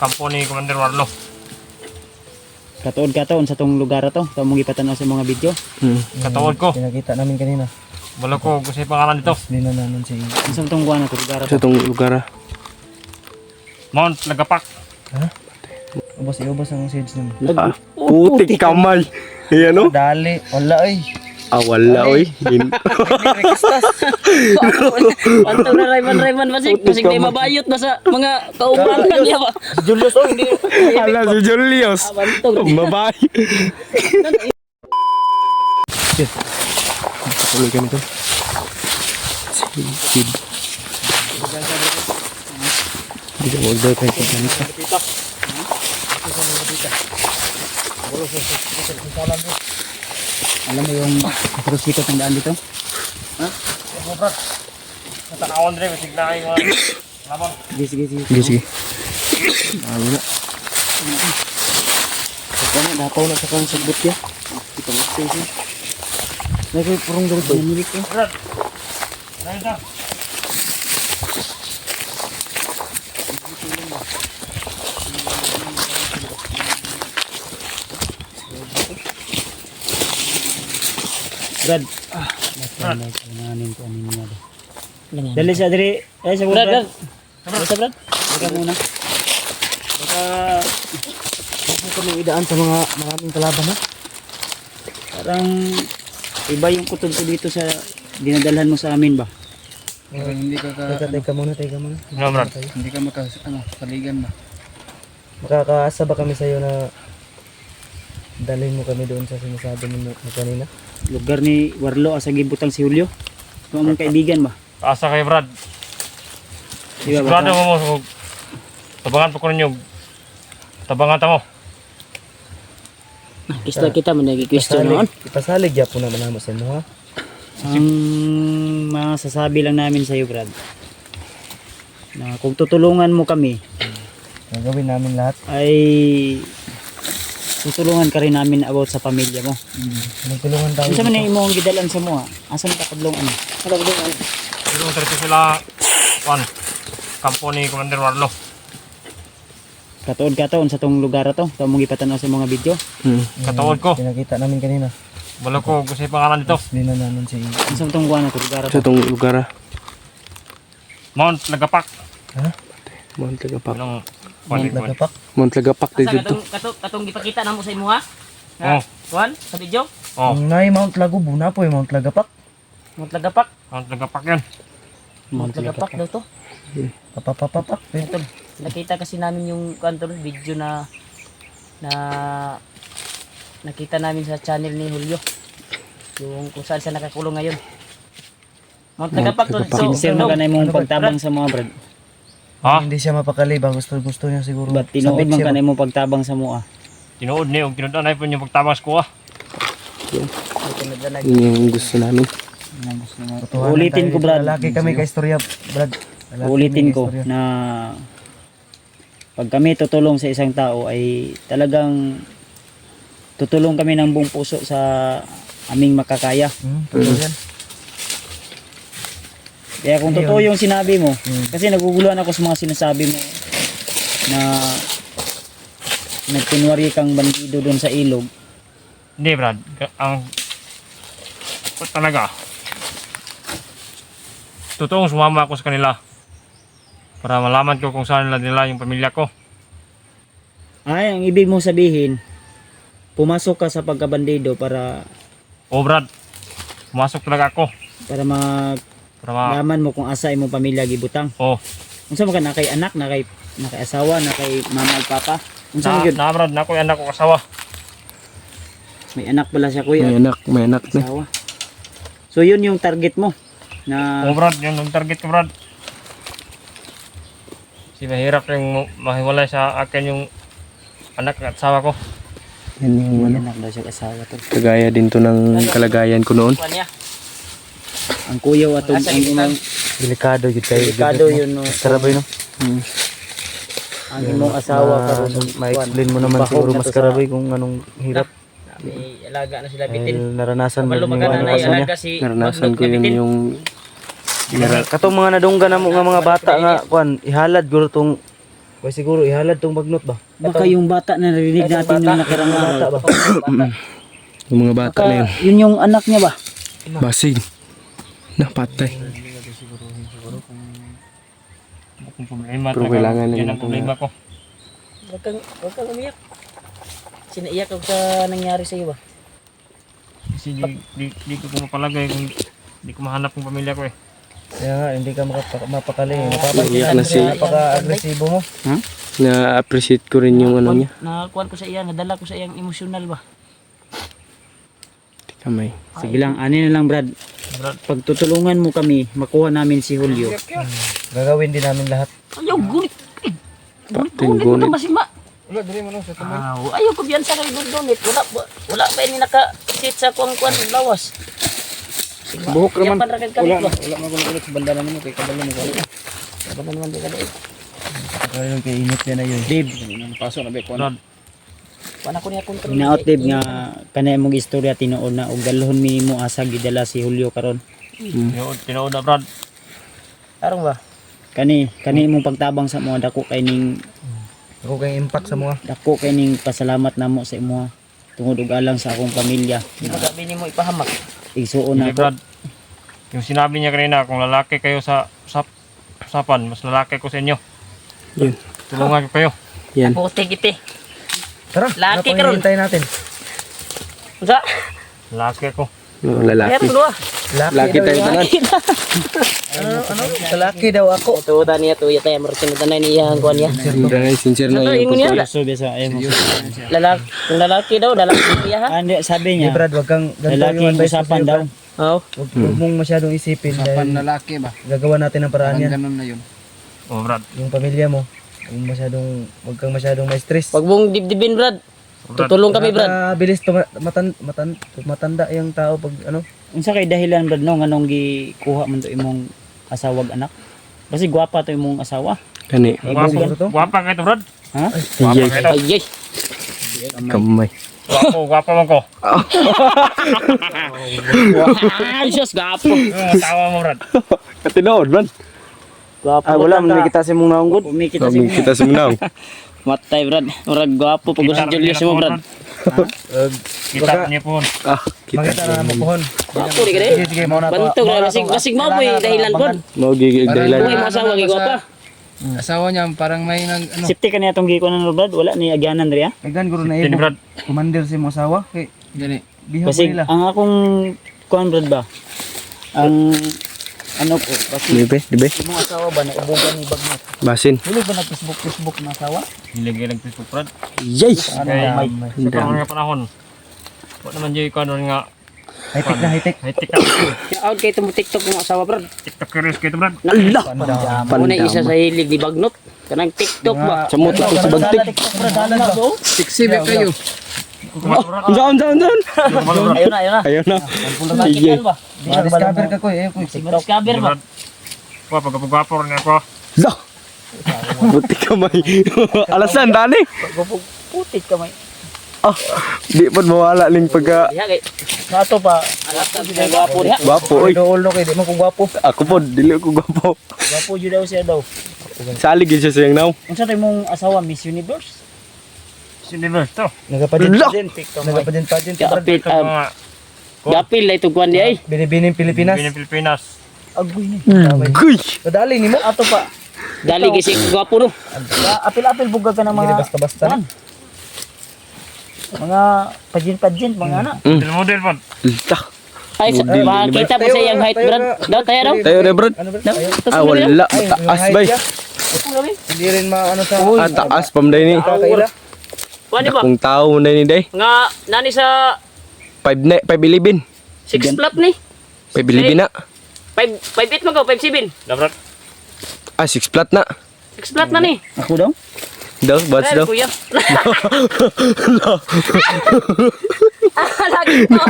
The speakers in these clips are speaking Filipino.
kampo ni Commander Warlo. Katuod ka to sa tong lugar to. Ito mong ipatanaw sa mga video. Katuod ko. Pinakita namin kanina. Wala ko kung sa'yo pangalan dito. Lina namin si... Sa tong buwan na to lugar Sa to. itong lugar. Mount Lagapak. Ha? Ubos ang seeds naman. Putik kamay. Ayan o. Dali. Wala ay. Wala oy. Pantog na Rayman masig na mabayot na sa mga kauban niya ba. Julius oh hindi. Ala si Julius. Pantog. Babay. Tuloy kami to. Sid. Hindi ka mag-dry pa yung ganito. Alam mo yung prosikot ng daan dito? Natanawan rin. Masig na kayo mga laban. Sige. Sige. Ayun na. Kaya na, dapaw na sa kang sagbot ya. Ito mo station. Lagi purong dito ba? Namilik ko. Brad. Dahil na. Brad. Brad. Nanin ko anin mo. Dali sa diri. Ay sa Brad, Brad. Brad. Basta Brad. Baka muna. Baka Ano kami idaan sa mga maraming kalaban ha? parang iba yung kutub ko dito sa dinadalhan mo sa amin ba? Hindi ka Teka muna. No, Brad. Hindi ka saligan ba? Makakaasa ba kami sa'yo na dalhin mo kami doon sa sinasabi mo kanina? Lugar ni Warlo asa gibutang si Julio. Mga mong kaibigan ba? Asa kayo, Brad. Di ba? Sigurado Baka, mo. Tabangan pa ko ninyo. Tabangan ta mo. Kista kita man nagi-question noon. Ipasalig ya po naman naman sa inyo ha? ang masasabi lang namin sa iyo, Brad, na kung tutulungan mo kami Gagawin namin lahat. ay tutulungan ka rin namin about sa pamilya mo. Magtulungan tayo. Ano sa man yung imong gidalan sa mo ha? Asan ka kadlong ano? Siguro talaga sila. Kampo ni Commander Warlo. Katuod ka to sa tong lugar to. Ito mong ipatanaw sa mga video. Katuod ko. Pinakita namin kanina. Wala ko kung sa'yo pangalan dito. Lina namin si... Ano sa tong buwan na to lugar Sa to? itong lugar. Mount Lagapak. Ha? Mount Lagapak. Anong Lagapak? Mount Lagapak Asa dito. katong gipakita namo sa imo ha? Oh. Kuan sa video? Oh. Ang nai Mount Lago Buna po Mount Lagapak. Mount Lagapak. Mount Lagapak yan. Mount Lagapak daw to. Papapapak. Tol. Nakita kasi namin yung kantor video na nakita namin sa channel ni Julio. Yung kung saan siya nakakulong ngayon. Mount Lagapak to. Sincere na ka na imong pagtabang sa mga, Brad. Ha? Hindi siya mapakali ba? Gusto niya siguro. Ba't tinuod Sabit man siya ka ba? na imong pagtabang sa mo ah? Tinuod ni. Huwag tinuod na po yung pagtabang sa kuha. Yun yung gusto namin. Tutuhanan Ulitin tayo. ko, Brad. Lalaki kami ka istorya, Brad. Lalaki Ulitin kami ka ko istorya. na pag kami tutulong sa isang tao ay talagang tutulong kami ng buong puso sa aming makakaya. Totoo yan. Kaya kung totoo yung sinabi mo, kasi naguguluhan ako sa mga sinasabi mo na nagkunwari kang bandido doon sa ilog. Hindi, Brad. Ang talaga. Totoong sumama ako sa kanila. Para malaman ko kung saan nila yung pamilya ko. Ay, ang ibig mo sabihin, pumasok ka sa pagkabandido para Oh, Brad. Pumasok talaga ako. para Para malaman mo kung asa imong pamilya gibutang. Oh. Unsa man ka na kay anak, na kay asawa, na kay mama ug papa? Unsa man gyud? Brad. Na ako yung anak ko kasawa. May anak pala siya kuya. May anak na. Asawa. So yun yung target mo na Oh, Brad. Yun ang target ko, Brad. Kasi mahirap yung mahiwalay sa akin yung anak at asawa ko. Yan yung may ano. anak daw siya asawa to. Kagaya din to ng kalagayan ko noon. Kuan niya. Ang kuyaw atong Asa ang yung imong Delikado yun kayo. delikado yun no. Karaboy no? Ang imong asawa karon Ma-explain mo naman siguro mas karaboy kung anong hirap. May alaga na sila Dahil bitin. naranasan mo Kabalo yung magana ano na kasi niya. alaga si Naranasan Magnot ko yun bitin. yung Katong mga nadunggan na mo nga mga bata nga kuan ihalad guro tong Kaya siguro ihalad tong bagnot ba? Baka yung bata na narinig natin nung nakirang Bata araw. ba? Yung mga bata na yun. Baka yun yung anak niya ba? Basig. Napatay. Kung problema Pero talaga, kailangan yan nila ang problema ko. Huwag kang umiyak. Sinaiyak ako sa nangyari sa iyo ba? Kasi di ko mapalagay kung di ko mahanap yung pamilya ko eh. Kaya nga, hindi ka mapakali. Napapansin Iyak na natin siya. napaka-agresibo mo. Na-appreciate ko rin yung ano niya. Nakakuan ko sa iya, nadala ko sa iyang emosyonal ba? Kamay. Sige lang, ano na lang Brad. Pagtutulungan mo kami, makuha namin si Julio. Gagawin din namin lahat. Ayaw, gunit. Pating Gunit mo gunit. na masima. Ayaw ko biyan sa kayo gunit. Wala pa ini naka-sit sa kuang-kuan lawas. Buhok Iyan pan ragad kalit ba? Wala mo ulit sa banda naman, kay kabalo mo kalit. Wala naman di kalit. Kaya yung kay init niya na yun. Dave, Brad, Wala ko niya kontrol. hinaot Dave nga kanay mong istorya tinuod na ug dalhon mi mo asa gidala si Julio karon. tinood na Brad. Arong ba? Kani mong pagtabang sa mga dako kay ning Ako kay impact sa mga. dako kay ning pasalamat namo sa imo tungod og alang sa akong pamilya. Di ba gabi ni mo ipahamak? Igsuon Hindi na Brad. Yung sinabi niya kanina, kung lalaki kayo sa usapan, mas lalaki ko sa inyo. Yun. Tulungan ko kayo. Yan. Puti kiti. Tara, Laki ano ka ron. pang hinihintay natin? Unsa? Lalaki ko. No, Meron lalaki. dua. Laki daw tayo yan. tanan. Ano? Kalaki daw ako. Ito ta niya tuya tayo martin na niya ang kuan niya. Sincere na Ito yung ingon niya. so bisa ay mo. Lalaki, kung lalaki daw, lalaki niya ha. Hindi sabi Hey niya, Brad, wag kang ganito lalaki yung ang advice ko usapan sa'yo, daw. Brad. Oo. Huwag mong masyadong isipin dahil lalaki ba? gagawa natin ng paraan yan. Ganun na yun. Oh Brad. Yung pamilya mo, wag kang masyadong ma-stress. Wag mong dibdibin, Brad. Tutulong kami, Brad. Bilis matanda yung tao pag ano. Unsa kay dahilan Brad no nganong gikuha man to imong asawag anak? Kasi gwapa to imong asawa. Kani. Guwapa kayo to Brad. Ha? Guwapa Iyay. kayo to. Ay, Kamay. Guwapa man ko. ay, Diyos, gapo. Tawa mo Brad. Katinood man. Gapo. Wala man nakita si mong naunggod. Kumikita Kami si kita suminaw. Matay, Brad. Murag gapo pag si Julius mo, Brad. Kita niya po. Kita. Makita na mo pohon. Gapo, di ka rin. Sige, sige, mauna Bantog na, basig mo po yung dahilan po. Mau gigig Buhay dahilan. mo asawa, gigwapa. Asawa niya parang may nag ano. Safety ka niya itong gikunan no Brad, wala ni agyanan riya. Kagdan guro na Tini ibo. Brad. Commander si mong asawa. Kay Gani. bihaw ko Kasi nila. ang akong kuan Brad ba? Ang ano po, kasi Dibe. imong asawa ba na ubugan ni Bagnot? Basin. Dili ba nag-Facebook na asawa? Nilagay ng Facebook Brad. Yay. Kaya may sa karoon nga panahon. Wala naman dyan yung karoon nga. High-tech na high-tech. High-tech na. Out kayo itong TikTok mo asawa, Brad. TikTokers kayo to Brad. Nala! Panda. Muna isa sa hilig ni Bagnot. Kanang TikTok ba? Samot ako sa bagtik. Siksibit kayo. Down. Ayun na. Ayun na. Iyay. ba? Discover ka ko eh. TikTok cover ba? Brad. Pagkapagwapo rin ako. Da. Buti kamay. Alasan dani. Putik ka may. Di pa mawala ning pagka Diha kay. Nato pa, Alata sa gwapo diha. gwapo oy. Dool no kay di man ko gwapo. Ako po dili ko gwapo. gwapo jud daw siya daw. Salig yun siya sayang now. Unsa tay mong asawa Miss Universe? Universe to. Nagapadin. TikTok. Nagapadin Brad. Gapil, Ito mga gapil na itong kuwan di ay. Binibining Pilipinas. Pilipinas. Pilipinas. Agoy ni. Guy. Madali ni mo. Ato pa. Dali kasi gwapo no. Apil-apil buga ka ng Hindi mga basta-basta. kuwan. Mga pageant mga ana. Model po. Ta. Ay, makakita po sa iyang height, Brad. Daw, tayo daw. Tayo na brad. Ano ba? Daw, Ayaw. tapos Ah mo nila. wala. Mataas bay. Hindi rin maano sa Taas pam day ni. kakaila. Wani ba? Kung tao mo day ni day. Nga, nani sa 5 6 flat ni? 5 na. 5'8 mo ko, 5'7. Da Brad. 6 flat na. 6 flat na ni. Ako daw. Daw, bats daw. Kuya. Lagi to.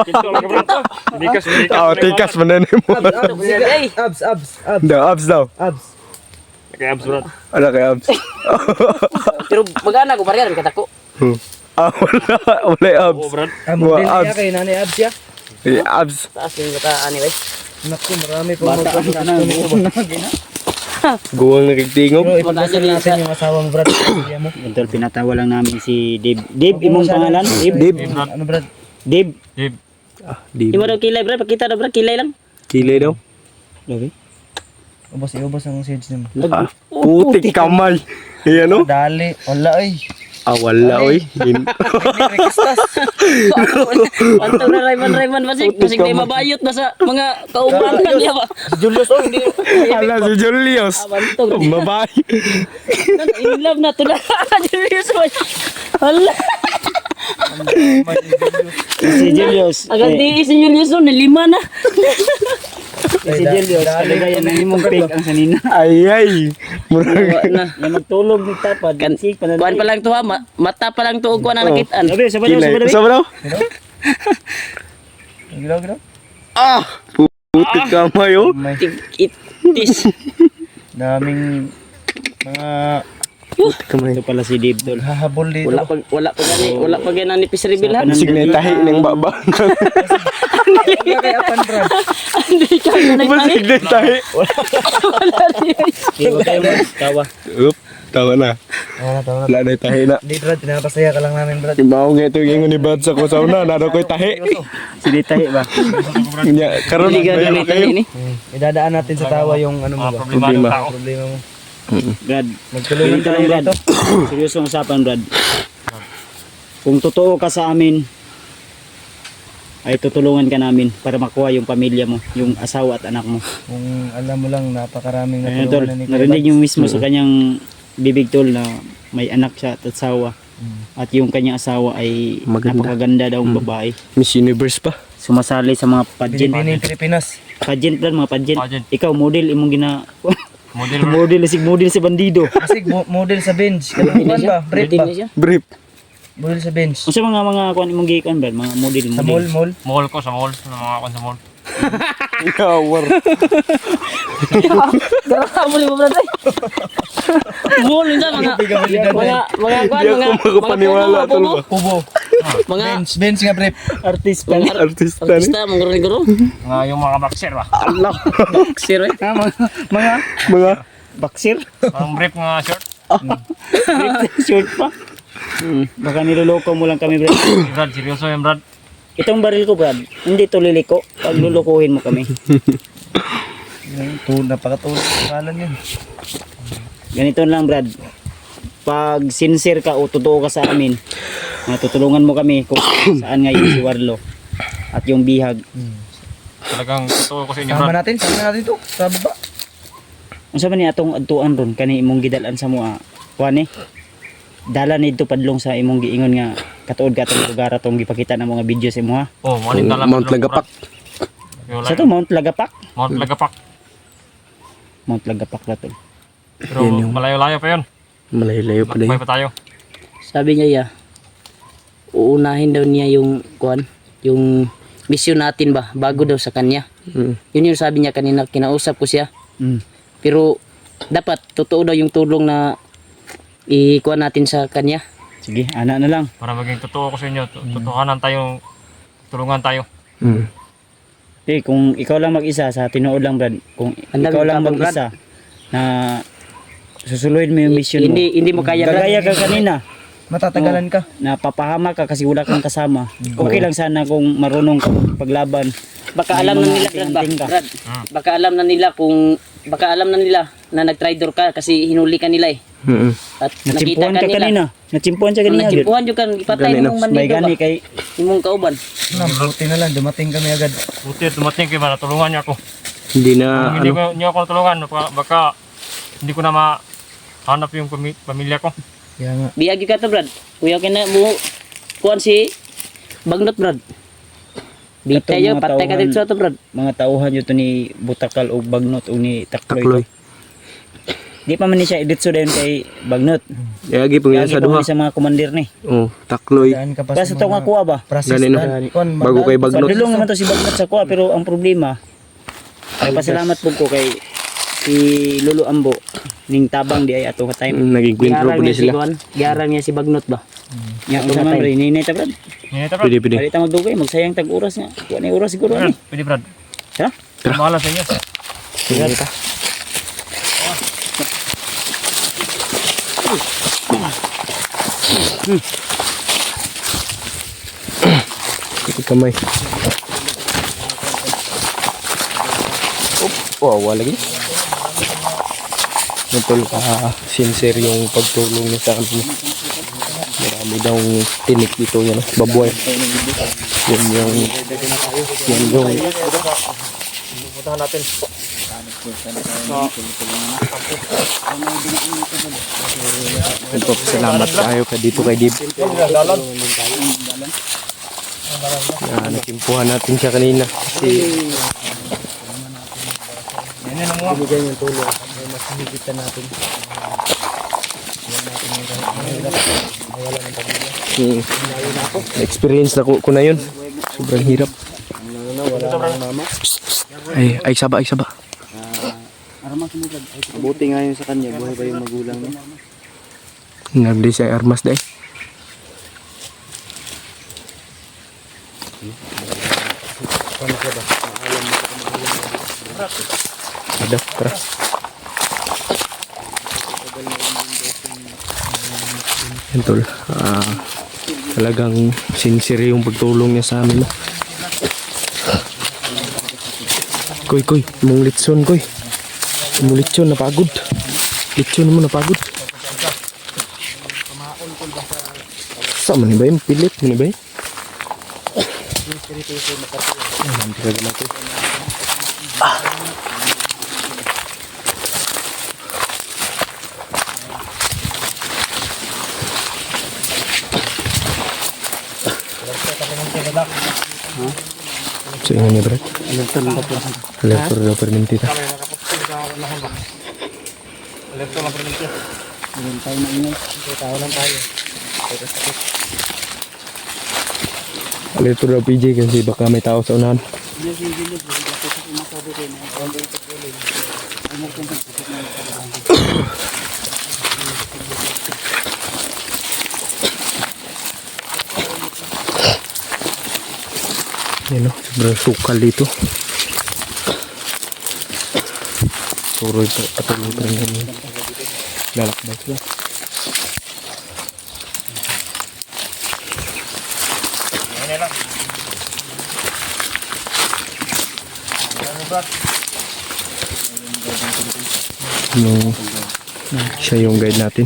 Ito lang Brad. Dikas. Tikas man na mo. Ay, Abs. Daw, abs daw. Abs. Kaya abs Brad. Ala kay abs. pero magana ko parehas katako. Wala. Wala abs. Oo Brad. Amo din Abs. niya kay nani abs ya. Abs. Taas yung mata anyway. Naku, marami pa Bata ang magpapakita tanan. nito ba? Guwang nagtigtingog. Bro, ipagdasal natin yung asawa mo, Brad. Pamilya mo. Idol, pinatawa lang namin si Dave. Dave, imong pangalan? Dave? Dib. Ano, Brad? Dave. Dib. Dib. Imo daw kilay bro, pakita daw bro, kilay lang. Kilay daw. Dave? Iubos ang seeds naman. Ah, putik kamay. Ayan o. Dali. Wala ay. Ah, wala oy. Pantog na Rayman basig na mabayot na sa mga kauban niya ba. Julius, oh, hindi. Ala si Julius. Pantog. Mabay. In love na to na. Julius. Hala. Si Julius. Agad di si Julius no, nilima na. Si Julius. Kalagayan ng imong pig ang sanina. Ay ay. Murag. Na. Na magtulog ng tapad. Sik pa na. Kuan pa lang to ha, mata pa lang to ug kuan ang nakitaan. Dave, sabay daw, Kilay. sabay daw. Sama daw. Gilaw. Ah, putik kamay oh. May Itis. daming mga Putik kamay. Ito pala si Dave, tol. hahabol dito. Wala pa gani ni Pisribil ha. Sig na tahi ng baba. Wala kay apan, Brad. Hindi ka na Basig na tahi. Dave, huwag kayong tawa. Up, tawa na. Tawa na. Wala na tahi na. Hindi, Brad. Pinapasaya ka lang namin, Brad. Ibaw nga ito yung ni Bad sa kusaw na. Nado ko'y tahi. Si Ditahi ba? Nya, karon Hindi ka meron na kayo. ni. Idadaan natin sa tawa yung ano mo Mga ba? problema ng tao. Problema mo. Brad, Magtulungan ganito tayo lang, Brad. dito. Seryosong usapan, Brad. Kung totoo ka sa amin, ay tutulungan ka namin para makuha yung pamilya mo, yung asawa at anak mo. Kung alam mo lang, napakaraming Ayun, tol, natulungan na ni Kuya narinig Bads. yung mismo sa kanyang bibig, tol, na may anak siya at asawa. At yung kanyang asawa ay Maganda. napakaganda daw ang babae. Miss Universe pa. Sumasali sa mga pageant. Binibining Pilipinas. Pageant, Brad, mga pageant. Pageant. Ikaw, model, imong gina... Model bro. model si bandido. Kasi model sa bench. Kalukuan ba? Brief ba? Hindi siya. Brief. Model sa bench. Unsa mga kuan imong gikan, Brad, mga model. Sa mall, mall. Mall ko sa mall. Sa mga kon sa mall. Ikawar. Grabe mo bro. Mall sa mga kuan Di ako makapaniwala, tol ba? Kubo. mga Bench nga, brief. Artista. Artista ni. artista mga guro. Nga yung mga boxer ba. Allah. Sir. Mga Boxer. Ang brief nga short. Short pa. Baka niloloko mo lang kami, Brad. Brad, seryoso yan Brad. Itong baril ko, Brad, hindi to liliko. Pag lulukuhin mo kami. Napakatulog. Kalan yun. Ganito lang, Brad. Pag sincere ka o totoo ka sa amin, tutulungan mo kami kung saan ngayon si Warlo at yung bihag. Talagang totoo ko sa inyo Sama Brad. natin ito. Sa baba. Ang sabi ni atong adtuan ron, kani imong gidalan sa mua. Kuan eh. Dala nito padlong sa imong giingon nga katuod ka atong lugar atong gipakita ng mga video sa imo ha. Oh, maling dala. Mount Lagapak. Sa to Mount Lagapak. Mount Lagapak. Mount Lagapak na to. Pero malayo-layo pa yun. Malayo-layo pa May din. pa tayo. Sabi niya ya. Uunahin daw niya yung kuan, yung mission natin ba bago daw sa kanya. Yun yung sabi niya kanina, kinausap ko siya. Pero dapat totoo daw yung tulong na ikuha natin sa kanya. Sige, ana na lang. Para maging totoo ko sa inyo. Totohanan tayo. Tulungan tayo. Eh, kung ikaw lang mag-isa sa tinuod lang, Brad. Kung Ang dami ikaw lang tapang, mag-isa na susuluhin mo yung mission mo. Hindi mo kaya Gagaya ka kanina. Matatagalan ka. Napapahama ka kasi wala kang kasama. Okay lang sana kung marunong ka paglaban. Baka alam na nila Brad, Anting-anting ka. Brad. Baka alam na nila na nag-traitor ka kasi hinuli ka nila eh. At nakita Natsimpuhan ka ka nila. kanina. Natsimpuhan siya kanina. Nagtimpuhan yung kan ipatay Gani mong May bandido gani ba? kay Imong kauban. Buti na lang. Dumating kami agad. Buti dumating kayo para tulungan niyo ako. Hindi na Kung hindi ano. ko niyo ako tulungan, baka hindi ko na mahanap yung pamilya ko. Kaya nga. Biyagi ka to Brad. Kuya kina mo kuan si Bagnot Brad. Bitay yo mga patay ka tauhan. dito to Brad. mga tauhan yun to ni Butakal o Bagnot o ni Takloy. Takloy. Di pa man ni siya editso dayon kay Bagnot. Yagi pangyayari Lagi sa pa man duha. ni sa mga komandir ni. Oh, Takloy. Daan ka pa Basta ito nga kuha ba? Gani no. Bago kay Bagnot. Padulong naman to si Bagnot sa kuha pero ang problema ay pasalamat po ko kay si Lolo Ambo ning tabang di ay ato ka time. Naging kwentro po Giarang niya si sila. kuan. Giarang niya si Bagnot ba. Nya unsa man rin ni Brad. Hindi Brad. Pwede, pwede. Bali ta magdugay magsayang tag oras nga. Kuha ni oras siguro Brad, ni. pwede Brad. Ha? Mahala sa inyo. Sige ta. Kamay. Wow, wala lagi. Tol, sincere yung pagtulong niya sa amin. Marami daw tinik dito yan, babuhay. Yan yung Puntahan natin. ito, salamat tayo ka dito kay Dib. Nakimpuhan natin siya kanina kasi Binigay niyang tulong. May mas hinigitan natin. experience na ko na yun. Sobrang hirap. Ay saba. Mabuti nga yun sa kanya. Buhay ba yung magulang niya? Nagdi siya armas dahil. Ada, tara. Yan tol, talagang sincere yung pagtulong niya sa amin. No? Koy, mong litson, koy. Mong litson, napagod. Litson mo, napagod. Sa man ba yung pilit mo ba yung? Nanti ka gana ko. So ingat ya bro. Alertor daw permintita. Alertor daw PJ kasi baka may tao sa unahan. Yan o, sobrang sukal dito. Puro ito, patuloy pa rin yung lalakbay sila. Siya yung guide natin.